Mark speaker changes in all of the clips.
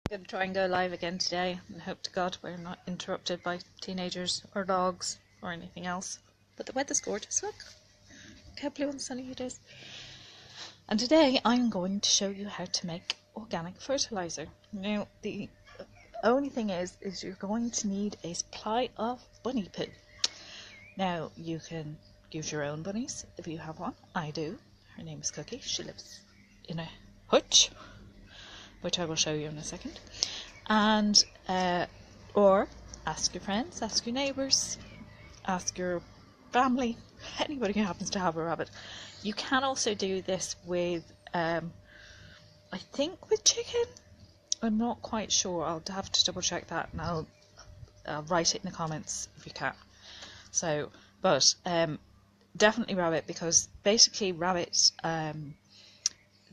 Speaker 1: I'm going to try and go live again today and hope to God we're not interrupted by teenagers or dogs or anything else. But the weather's gorgeous, look. Look how blue and sunny it is. And today I'm going to show you how to make organic fertilizer. Now, the only thing is you're going to need a supply of bunny poo. Now, you can use your own bunnies if you have one. I do. Her name is Cookie. She lives in a hutch, which I will show you in a second. And or ask your friends, ask your neighbours, ask your family, anybody who happens to have a rabbit. You can also do this with I think with chicken. I'm not quite sure. I'll have to double check that, and I'll write it in the comments if you can. So, but definitely rabbit, because basically rabbits,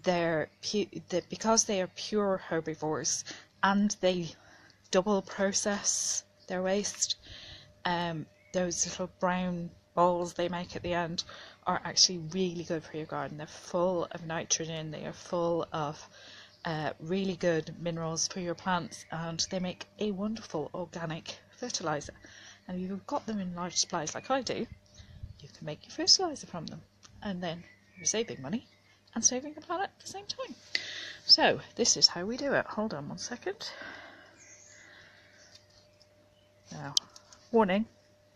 Speaker 1: because they are pure herbivores and they double process their waste. Those little brown balls they make at the end are actually really good for your garden. They're full of nitrogen. They are full of really good minerals for your plants, and they make a wonderful organic fertilizer. And if you've got them in large supplies like I do, you can make your fertilizer from them, and then you're saving money and saving the planet at the same time. So this is how we do it. Hold on one second. Now, warning,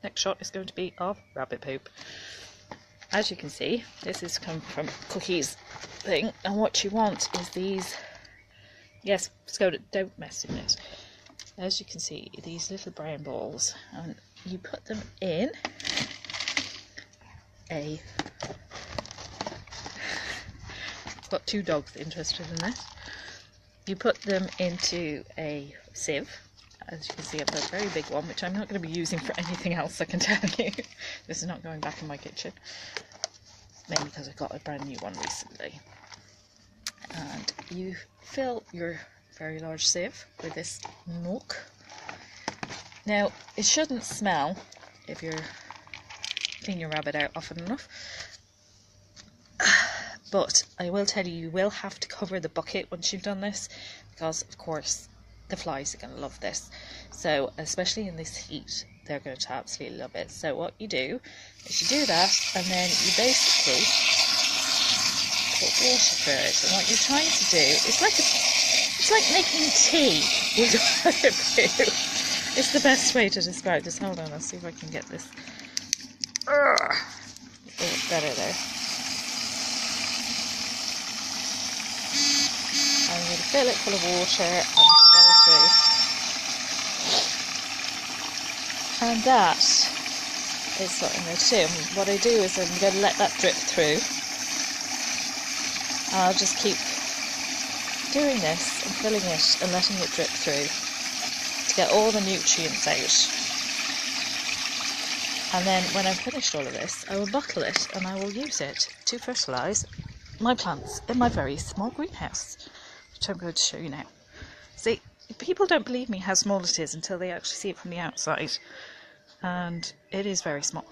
Speaker 1: next shot is going to be of rabbit poop. As you can see, this is come from Cookie's thing, and what you want is these, yes, Skoda, don't mess with this. As you can see, these little brown balls, and you put them in a, I've got two dogs interested in this. You put them into a sieve. As you can see, I've got a very big one, which I'm not going to be using for anything else, I can tell you. This is not going back in my kitchen, mainly because I got a brand new one recently. And you fill your very large sieve with this milk. Now, it shouldn't smell if you clean your rabbit out often enough, but I will tell you, you will have to cover the bucket once you've done this, because of course the flies are going to love this. So especially in this heat, they're going to absolutely love it. So what you do is you do that, and then you basically put water through it. And what you're trying to do is it's like making tea with rabbit poo. It's the best way to describe this. Hold on, I'll see if I can get this. It's better there. I'm going to fill it full of water and go through. And that is what I'm going to do. And what I do is I'm going to let that drip through. I'll just keep doing this and filling it and letting it drip through to get all the nutrients out. And then when I've finished all of this, I will bottle it and I will use it to fertilise my plants in my very small greenhouse, which I'm going to show you now. See, people don't believe me how small it is until they actually see it from the outside, and it is very small.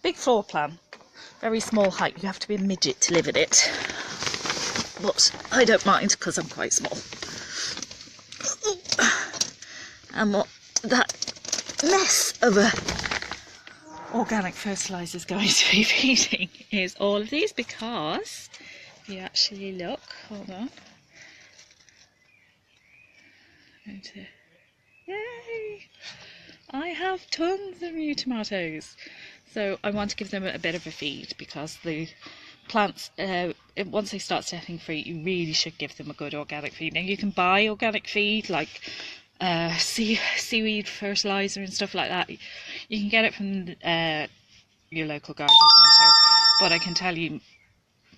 Speaker 1: Big floor plan, very small height. You have to be a midget to live in it, but I don't mind because I'm quite small. And what that mess of a organic fertilizer is going to be feeding is all of these, because if you actually look, hold on, yay, I have tons of new tomatoes. So I want to give them a bit of a feed, because the plants, once they start setting fruit, you really should give them a good organic feed. Now you can buy organic feed like seaweed fertilizer and stuff like that. You can get it from your local garden centre, but I can tell you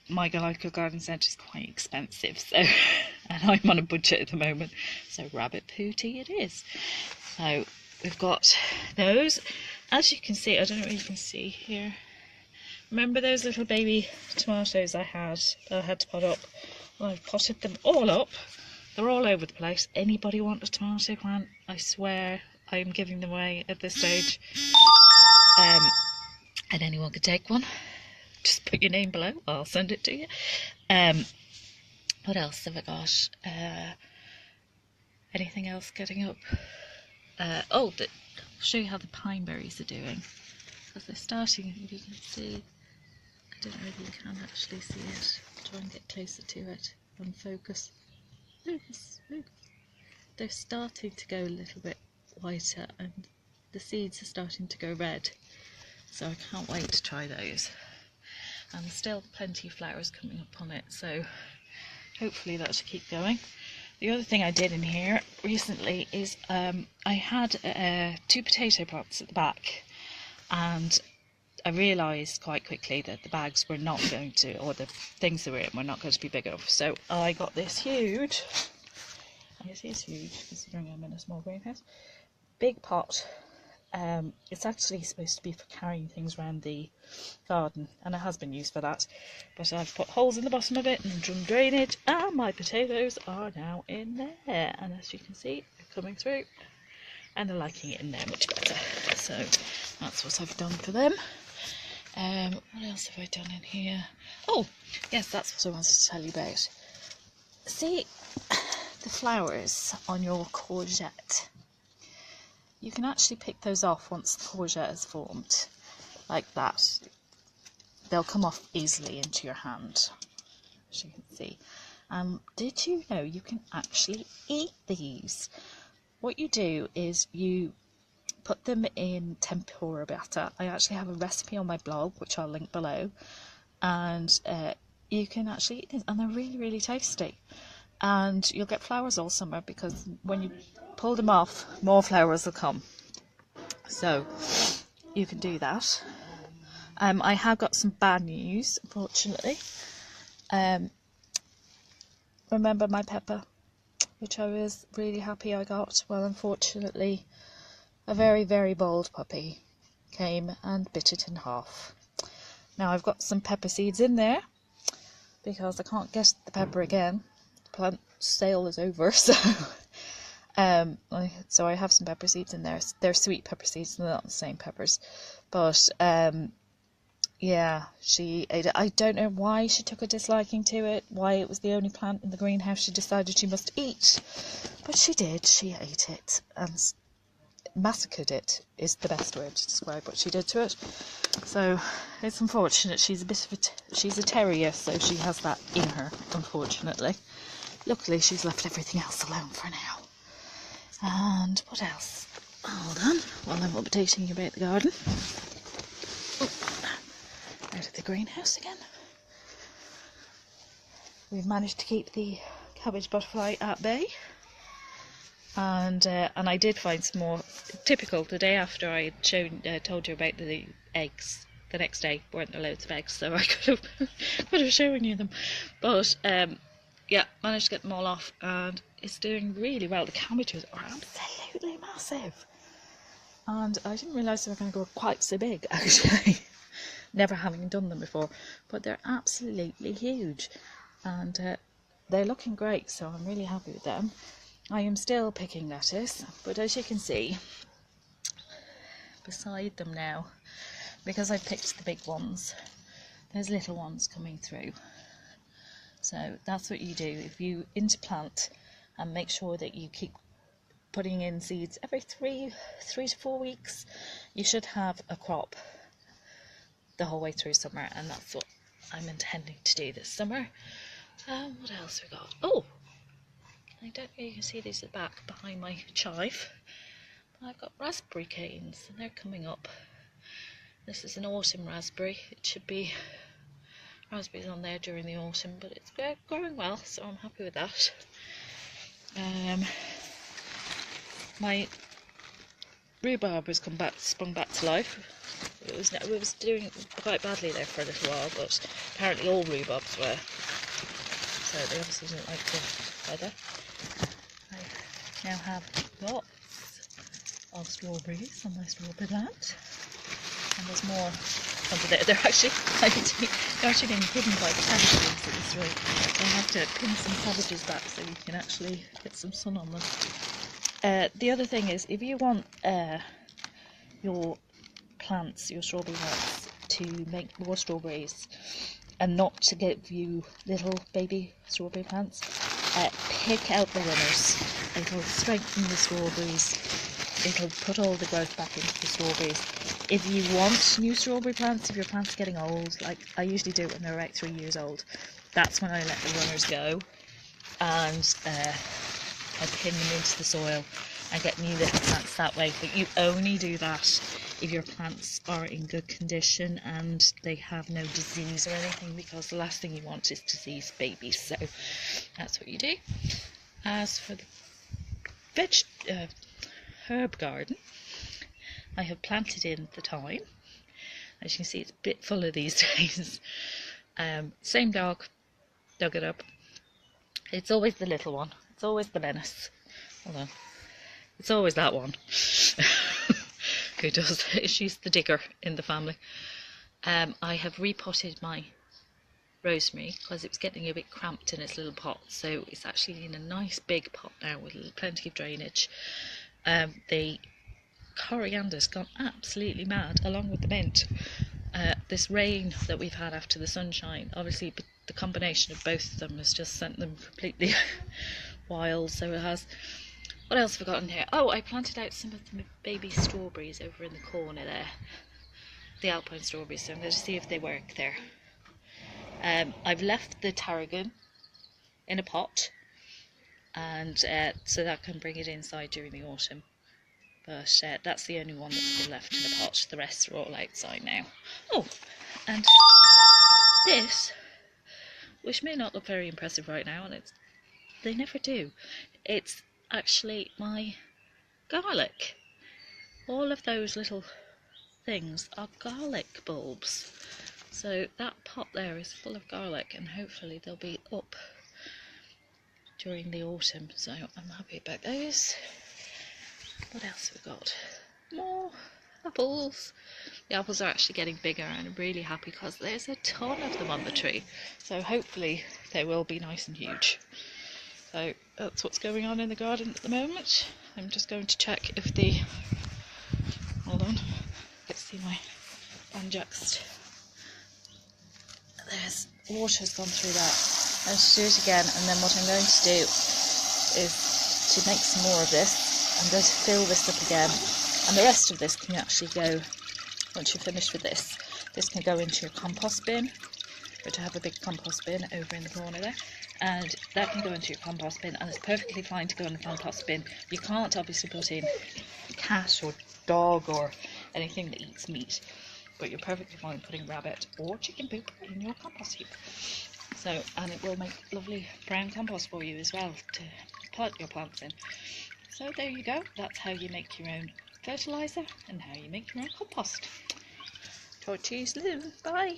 Speaker 1: my local garden centre is quite expensive, so and I'm on a budget at the moment, so rabbit poo tea it is. So we've got those. As you can see, I don't know if you can see here, remember those little baby tomatoes I had to pot up? Well, I've potted them all up. They're all over the place. Anybody want a tomato plant? I swear I'm giving them away at this stage. And anyone could take one. Just put your name below, I'll send it to you. What else have I got? Anything else getting up? I'll show you how the pine berries are doing. Because they're starting, if you can see, I don't know if you can actually see it. Try and get closer to it and focus. Focus. They're starting to go a little bit whiter and the seeds are starting to go red. So I can't wait to try those. And there's still plenty of flowers coming up on it, so hopefully that should keep going. The other thing I did in here recently is I had 2 potato pots at the back, and I realised quite quickly that the bags were not going to, or the things that were in were not going to be big enough. So I got this huge, I guess it is huge considering I'm in a small greenhouse, big pot. It's actually supposed to be for carrying things around the garden, and it has been used for that, but I've put holes in the bottom of it and drum drainage, and my potatoes are now in there, and as you can see they're coming through and they're liking it in there much better. So that's what I've done for them. What else have I done in here? Oh yes, that's what I wanted to tell you about. See the flowers on your courgette? You can actually pick those off once the courgette is formed, like that. They'll come off easily into your hand, as you can see. Did you know you can actually eat these? What you do is you put them in tempura batter. I actually have a recipe on my blog, which I'll link below, and you can actually eat these, and they're really, really tasty. And you'll get flowers all summer, because when you pull them off, more flowers will come. So you can do that. I have got some bad news, unfortunately. Remember my pepper, which I was really happy I got? Well, unfortunately, a very, very bold puppy came and bit it in half. Now I've got some pepper seeds in there, because I can't get the pepper again. The plant sale is over, so so I have some pepper seeds in there. They're sweet pepper seeds, they're not the same peppers, but yeah, she ate it. I don't know why she took a disliking to it, why it was the only plant in the greenhouse she decided she must eat, but she did. She ate it and massacred it is the best word to describe what she did to it. So it's unfortunate. She's a bit of she's a terrier, so she has that in her, unfortunately. Luckily she's left everything else alone for now. And what else? Hold on while I'm updating you about the garden. Out of the greenhouse again. We've managed to keep the cabbage butterfly at bay. And I did find some more. Typical, the day after I had told you about the eggs, the next day weren't there loads of eggs, so I could have shown you them. But yeah, managed to get them all off, and it's doing really well. The cabbages are absolutely massive, and I didn't realise they were going to go quite so big, actually. Never having done them before, but they're absolutely huge, and they're looking great, so I'm really happy with them. I am still picking lettuce, but as you can see, beside them now, because I picked the big ones, there's little ones coming through. So that's what you do if you interplant, and make sure that you keep putting in seeds every three to 4 weeks. You should have a crop the whole way through summer, and that's what I'm intending to do this summer. What else we got? Oh, I don't know if you can see these at the back behind my chive. I've got raspberry canes, and they're coming up. This is an autumn raspberry. It should be raspberries on there during the autumn, but it's growing well, so I'm happy with that. My rhubarb has sprung back to life. It was doing quite badly there for a little while, but apparently all rhubarbs were. So they obviously didn't like the weather. I now have lots of strawberries on my strawberry plant, and there's more under there. They're actually being hidden by the cabbages at this rate. I have to pin some cabbages back so you can actually get some sun on them. The other thing is, if you want your plants, your strawberry plants, to make more strawberries, and not to give you little baby strawberry plants, pick out the runners. It'll strengthen the strawberries. It'll put all the growth back into the strawberries. If you want new strawberry plants, if your plant's getting old, like I usually do when they're about 3 years old, that's when I let the runners go, and I pin them into the soil and get new little plants that way. But you only do that if your plants are in good condition and they have no disease or anything, because the last thing you want is diseased babies. So that's what you do. As for the herb garden, I have planted in the thyme. As you can see, it's a bit full of these days. Same dog dug it up. It's always the little one. It's always the menace. Hold on. It's always that one who does. She's the digger in the family. I have repotted my rosemary because it was getting a bit cramped in its little pot, so it's actually in a nice big pot now with plenty of drainage. The coriander's gone absolutely mad along with the mint. This rain that we've had after the sunshine, obviously the combination of both of them has just sent them completely wild, so it has. What else have I got in here? Oh, I planted out some of the baby strawberries over in the corner there, the alpine strawberries, so I'm going to see if they work there. I've left the tarragon in a pot, and so that can bring it inside during the autumn. But that's the only one that's been left in a pot. The rest are all outside now. Oh, and this, which may not look very impressive right now, and they never do. It's actually my garlic. All of those little things are garlic bulbs. So that pot there is full of garlic, and hopefully they'll be up during the autumn. So I'm happy about those. What else have we got? More apples. The apples are actually getting bigger, and I'm really happy because there's a ton of them on the tree. So hopefully they will be nice and huge. So that's what's going on in the garden at the moment. I'm just going to check if hold on, let's see my banjaxed. There's water's gone through that. I'm going to do it again, and then what I'm going to do is to make some more of this. I'm going to fill this up again, and the rest of this can actually go, once you're finished with this can go into your compost bin, which I have a big compost bin over in the corner there. And that can go into your compost bin, and it's perfectly fine to go in the compost bin. You can't obviously put in cat or dog or anything that eats meat, but you're perfectly fine putting rabbit or chicken poop in your compost heap. So, and it will make lovely brown compost for you as well to plant your plants in. So there you go, that's how you make your own fertiliser and how you make your own compost. Talk to you soon, bye!